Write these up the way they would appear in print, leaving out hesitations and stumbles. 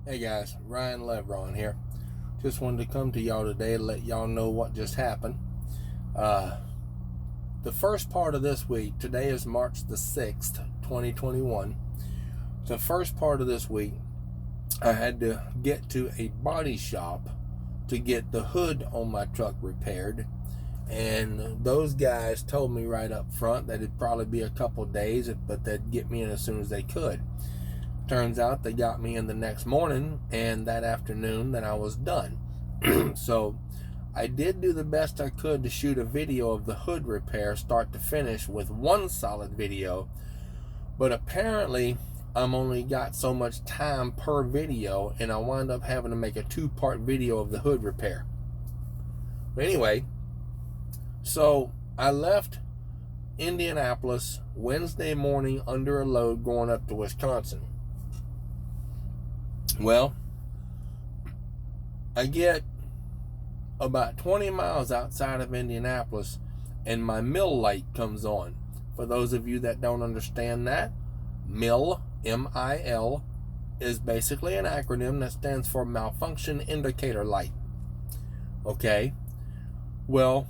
Hey guys, Ryan Levron here. Just wanted to come to y'all today to let y'all know what just happened. The first part of this week, today is March the 6th, 2021. The first part of this week, I had to get to a body shop to get the hood on my truck repaired. And those guys told me right up front that it'd probably be a couple days, but they'd get me in as soon as they could. Turns out they got me in the next morning, and that afternoon that I was done. So I did do the best I could to shoot a video of the hood repair start to finish with one solid video, but apparently I'm only got so much time per video, and I wound up having to make a 2-part video of the hood repair. But anyway, so I left Indianapolis Wednesday morning under a load going up to Wisconsin. Well, I get about 20 miles outside of Indianapolis and my mill light comes on. For those of you that don't understand that, MIL, M-I-L, is basically an acronym that stands for malfunction indicator light. Okay? Well,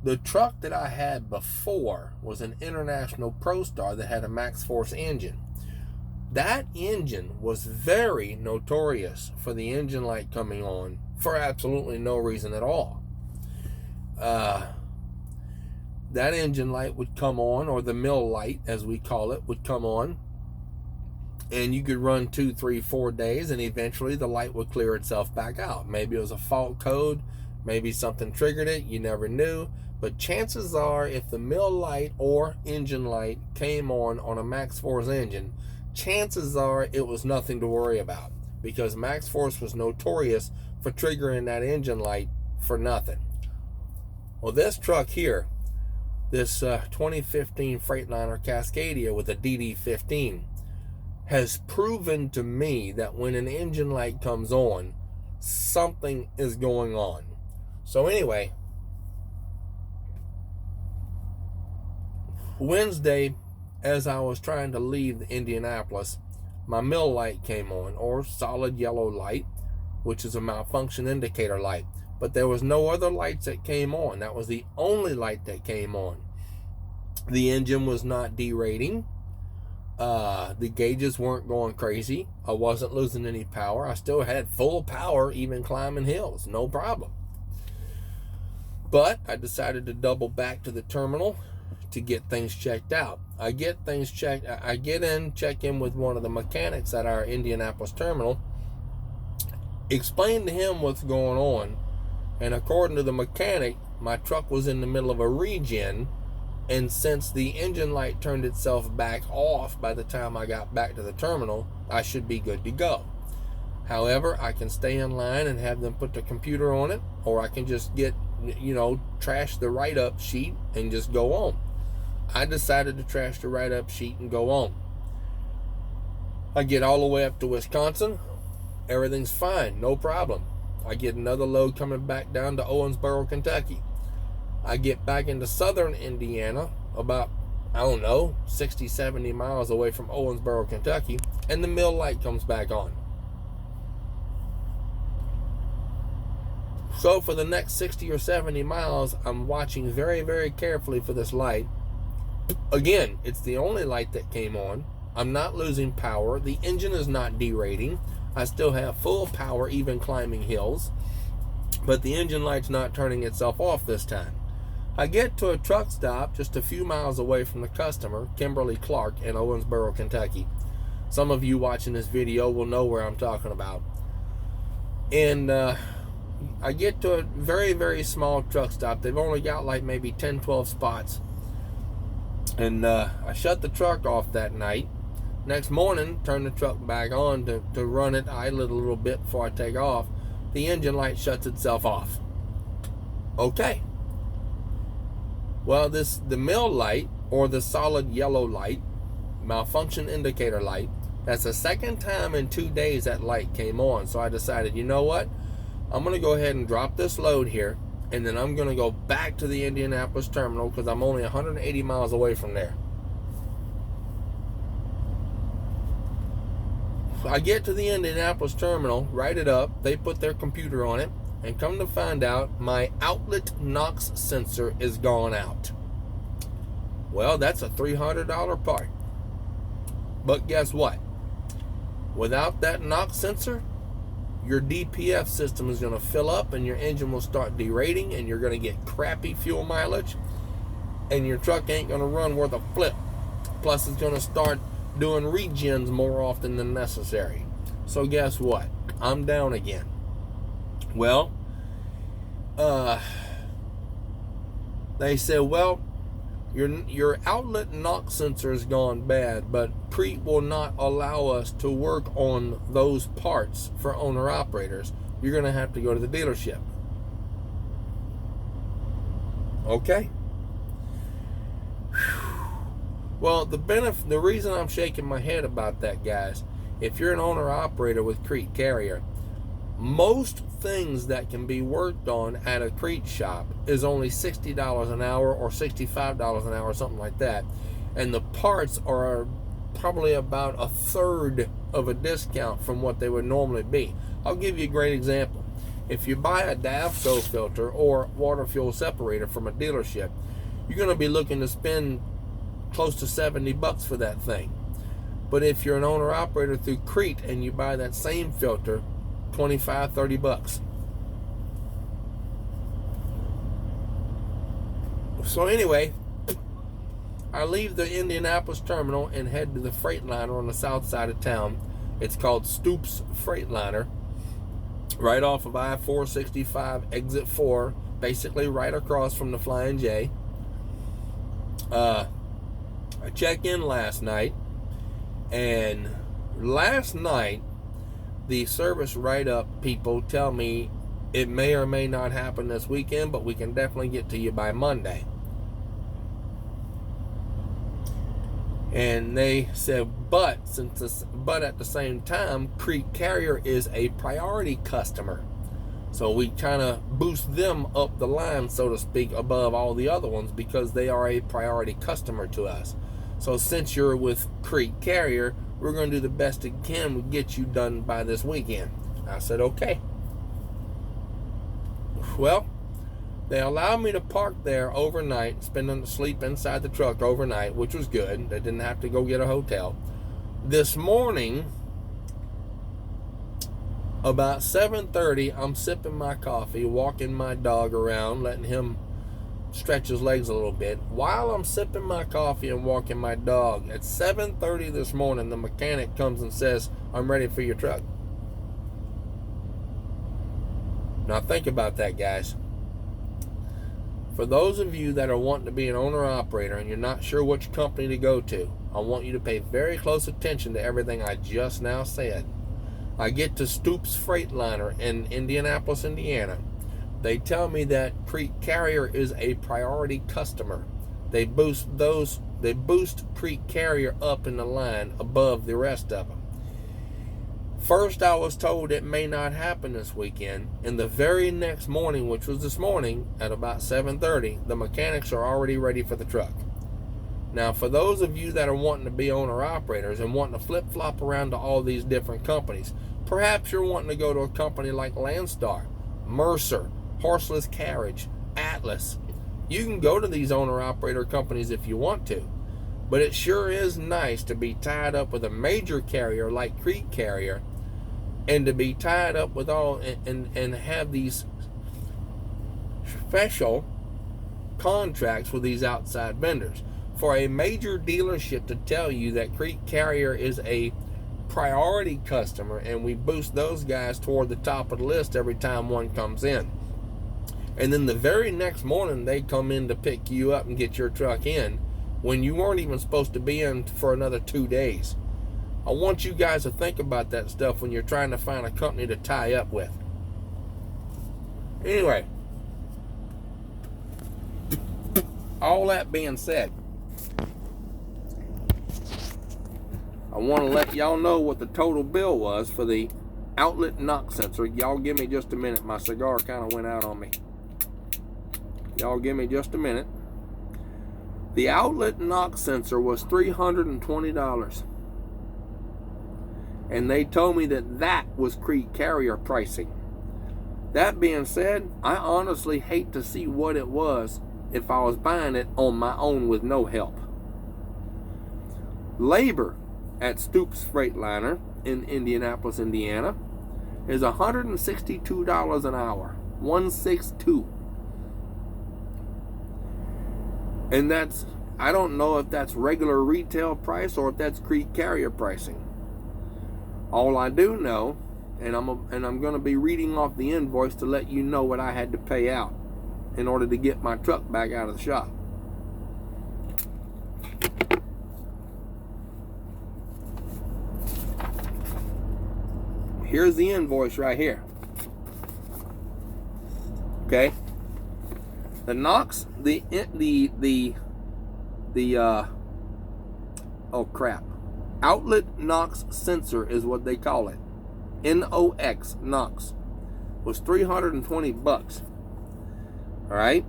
the truck that I had before was an International ProStar that had a Max Force engine. That engine was very notorious for the engine light coming on for absolutely no reason at all. That engine light would come on, or the mill light as we call it, would come on, and you could run 2, 3, 4 days, and eventually the light would clear itself back out. Maybe it was a fault code, maybe something triggered it, you never knew. But chances are, if the mill light or engine light came on a Max Force engine, chances are it was nothing to worry about, because Max Force was notorious for triggering that engine light for nothing. Well, this truck here, this 2015 Freightliner Cascadia with a DD15, has proven to me that when an engine light comes on, something is going on. So anyway, Wednesday, as I was trying to leave Indianapolis, my mill light came on, or solid yellow light, which is a malfunction indicator light. But there was no other lights that came on. That was the only light that came on. The engine was not derating. The gauges weren't going crazy. I wasn't losing any power. I still had full power, even climbing hills, no problem. But I decided to double back to the terminal to get things checked out. I get things checked. I get in, check in with one of the mechanics at our Indianapolis terminal, explain to him what's going on, and according to the mechanic, my truck was in the middle of a regen, and since the engine light turned itself back off by the time I got back to the terminal, I should be good to go. However, I can stay in line and have them put the computer on it, or I can just get, trash the write-up sheet and just go on. I decided to trash the write-up sheet and go on. I get all the way up to Wisconsin. Everything's fine, no problem. I get another load coming back down to Owensboro, Kentucky. I get back into southern Indiana, about, 60, 70 miles away from Owensboro, Kentucky, and the mill light comes back on. So for the next 60 or 70 miles, I'm watching very, very carefully for this light. Again, it's the only light that came on. I'm not losing power. The engine is not derating. I still have full power, even climbing hills. But the engine light's not turning itself off this time. I get to a truck stop just a few miles away from the customer, Kimberly Clark, in Owensboro, Kentucky. Some of you watching this video will know where I'm talking about. And I get to a very, very small truck stop. They've only got like maybe 10, 12 spots. And I shut the truck off that night. Next morning, turn the truck back on to run it, idle it a little bit before I take off. The engine light shuts itself off. Okay. Well, the mill light, or the solid yellow light, malfunction indicator light, that's the second time in 2 days that light came on. So I decided, you know what? I'm going to go ahead and drop this load here, and then I'm going to go back to the Indianapolis terminal because I'm only 180 miles away from there. I get to the Indianapolis terminal, write it up, they put their computer on it, and come to find out my outlet NOx sensor is gone out. Well, that's a $300 part. But guess what? Without that NOx sensor, your DPF system is going to fill up and your engine will start derating and you're going to get crappy fuel mileage and your truck ain't going to run worth a flip. Plus, it's going to start doing regens more often than necessary. So guess what? I'm down again. Well, they said, well, your outlet NOx sensor has gone bad, but Crete will not allow us to work on those parts for owner-operators. You're going to have to go to the dealership. Okay. Well, the reason I'm shaking my head about that, guys, if you're an owner-operator with Crete Carrier, most things that can be worked on at a Crete shop is only $60 an hour or $65 an hour, something like that. And the parts are probably about a third of a discount from what they would normally be. I'll give you a great example. If you buy a DAFCO filter or water fuel separator from a dealership, you're going to be looking to spend close to $70 for that thing. But if you're an owner-operator through Crete and you buy that same filter, $25-$30. So anyway, I leave the Indianapolis terminal and head to the Freightliner on the south side of town. It's called Stoops Freightliner, right off of I-465 exit 4, basically right across from the Flying J. I checked in last night, and last night the service write-up people tell me it may or may not happen this weekend, but we can definitely get to you by Monday. And they said, but at the same time, Crete Carrier is a priority customer. So we kind of boost them up the line, so to speak, above all the other ones because they are a priority customer to us. So since you're with Crete Carrier, we're going to do the best we can to get you done by this weekend. I said, okay. Well, they allowed me to park there overnight, sleep inside the truck overnight, which was good. They didn't have to go get a hotel. This morning, about 7:30, I'm sipping my coffee, walking my dog around, letting him stretch his legs a little bit. While I'm sipping my coffee and walking my dog, at 7:30 this morning, the mechanic comes and says, I'm ready for your truck. Now think about that, guys. For those of you that are wanting to be an owner-operator and you're not sure which company to go to, I want you to pay very close attention to everything I just now said. I get to Stoops Freightliner in Indianapolis, Indiana. They tell me that Crete Carrier is a priority customer. They boost Crete Carrier up in the line above the rest of them. First, I was told it may not happen this weekend, and the very next morning, which was this morning at about 7:30, the mechanics are already ready for the truck. Now, for those of you that are wanting to be owner-operators and wanting to flip-flop around to all these different companies, perhaps you're wanting to go to a company like Landstar, Mercer, Horseless Carriage, Atlas. You can go to these owner-operator companies if you want to, but it sure is nice to be tied up with a major carrier like Crete Carrier and to be tied up with all and have these special contracts with these outside vendors. For a major dealership to tell you that Crete Carrier is a priority customer and we boost those guys toward the top of the list every time one comes in. And then the very next morning they come in to pick you up and get your truck in when you weren't even supposed to be in for another 2 days. I want you guys to think about that stuff when you're trying to find a company to tie up with. Anyway, all that being said, I want to let y'all know what the total bill was for the outlet NOx sensor. Y'all give me just a minute. My cigar kind of went out on me. Y'all give me just a minute. The outlet NOx sensor was $320. and they told me that that was creek carrier pricing. That being said, I honestly hate to see what it was if I was buying it on my own with no help. Labor at Stoops Freightliner in Indianapolis, Indiana is $162 an hour. 162. And that's, I don't know if that's regular retail price or if that's creek carrier pricing. All I do know, and I'm going to be reading off the invoice to let you know what I had to pay out in order to get my truck back out of the shop. Here's the invoice right here. Okay. The Nox, outlet Nox sensor is what they call it. Nox, Nox, was $320. All right.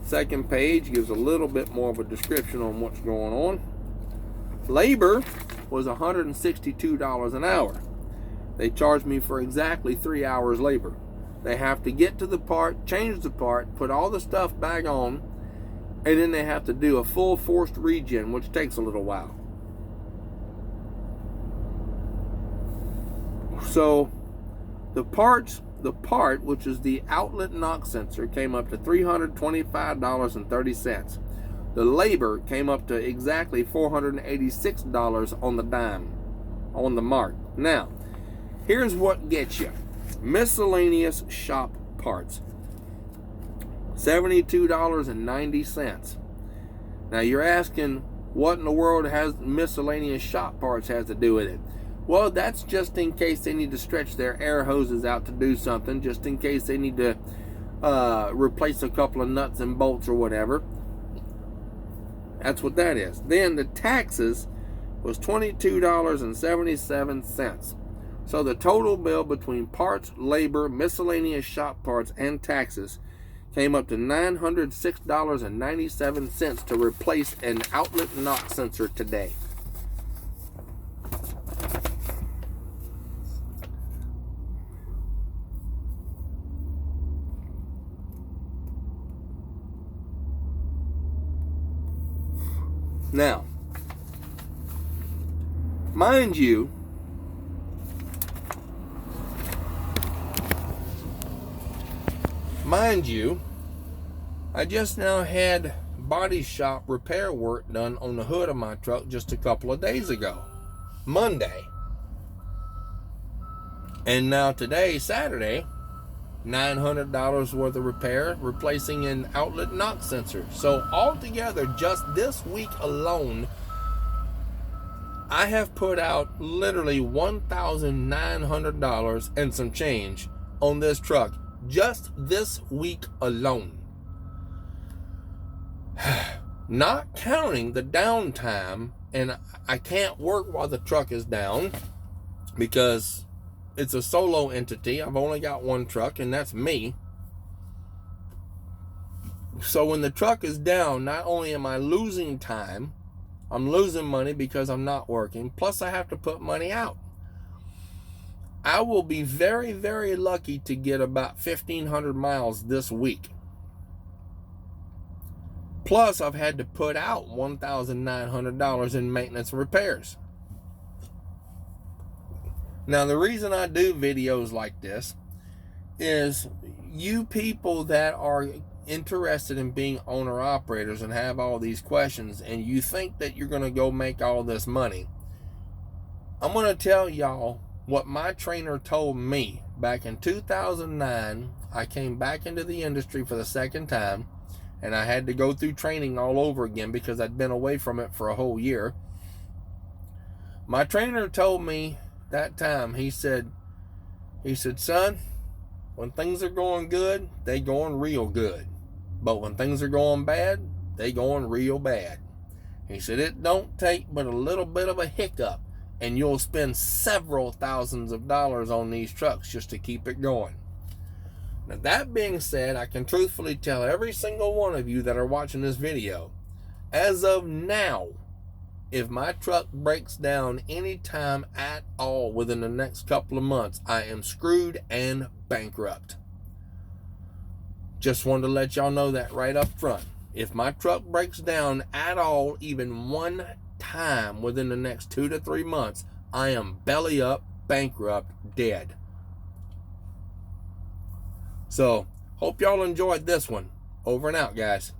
Second page gives a little bit more of a description on what's going on. Labor was $162 an hour. They charged me for exactly 3 hours labor. They have to get to the part, change the part, put all the stuff back on, and then they have to do a full forced regen, which takes a little while. So the part, which is the outlet Nox sensor, came up to $325.30. The labor came up to exactly $486 on the dime, on the mark. Now, here's what gets you. Miscellaneous shop parts, $72.90. Now you're asking, what in the world has miscellaneous shop parts has to do with it? Well, that's just in case they need to stretch their air hoses out to do something, just in case they need to replace a couple of nuts and bolts or whatever. That's what that is. Then the taxes was $22.77. So the total bill between parts, labor, miscellaneous shop parts, and taxes came up to $906.97 to replace an outlet Nox sensor today. Now, mind you, I just now had body shop repair work done on the hood of my truck just a couple of days ago, Monday. And now today, Saturday, $900 worth of repair, replacing an outlet Nox sensor. So altogether, just this week alone, I have put out literally $1,900 and some change on this truck just this week alone. Not counting the downtime, and I can't work while the truck is down because it's a solo entity. I've only got one truck, and that's me. So when the truck is down, not only am I losing time, I'm losing money because I'm not working, plus I have to put money out. I will be very, very lucky to get about 1,500 miles this week. Plus, I've had to put out $1,900 in maintenance and repairs. Now, the reason I do videos like this is you people that are interested in being owner-operators and have all these questions, and you think that you're going to go make all this money. I'm going to tell y'all what my trainer told me back in 2009. I came back into the industry for the second time, and I had to go through training all over again because I'd been away from it for a whole year. My trainer told me that time, he said, son, when things are going good, they going real good. But when things are going bad, they going real bad. He said, it don't take but a little bit of a hiccup, and you'll spend several thousands of dollars on these trucks just to keep it going. Now, that being said, I can truthfully tell every single one of you that are watching this video, as of now, If my truck breaks down anytime at all within the next couple of months, I am screwed and bankrupt. Just wanted to let y'all know that right up front. If my truck breaks down at all, even one time within the next 2 to 3 months, I am belly up, bankrupt, dead. So, hope y'all enjoyed this one. Over and out, guys.